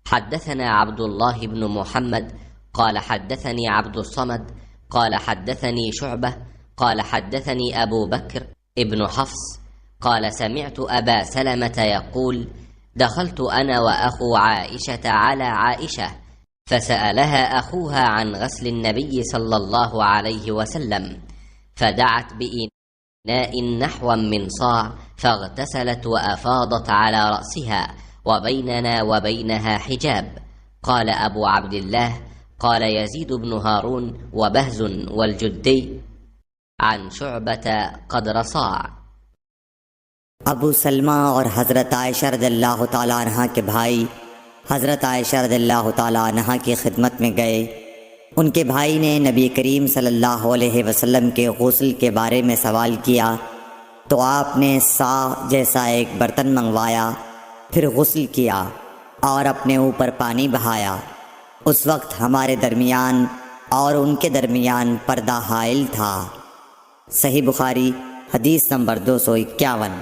حدثنا عبد الله بن محمد قال حدثني عبد الصمد قال حدثني شعبة قال حدثني أبو بكر ابن حفص قال سمعت أبا سلمة يقول دخلت أنا وأخو عائشة على عائشة فسألها أخوها عن غسل النبي صلى الله عليه وسلم فدعت بإناء نحوا من صاع فاغتسلت وأفاضت على رأسها وبيننا وبينها حجاب. قال أبو عبد الله قال يزيد بن هارون وبهز والجدي عن شعبة قدر صاع. अबू सलमा और हज़रत आयशा रज़ियल्लाहु ताला अन्हा के भाई हज़रत आयशा रज़ियल्लाहु ताला अन्हा की खिदमत में गए। उनके भाई ने नबी करीम सल्लल्लाहु अलैहि वसल्लम के गुस्ल के बारे में सवाल किया तो आपने सा जैसा एक बर्तन मंगवाया, फिर गुस्ल किया और अपने ऊपर पानी बहाया। उस वक्त हमारे दरमियान और उनके दरमियान पर्दा हाइल था। सही बुखारी हदीस नंबर 251।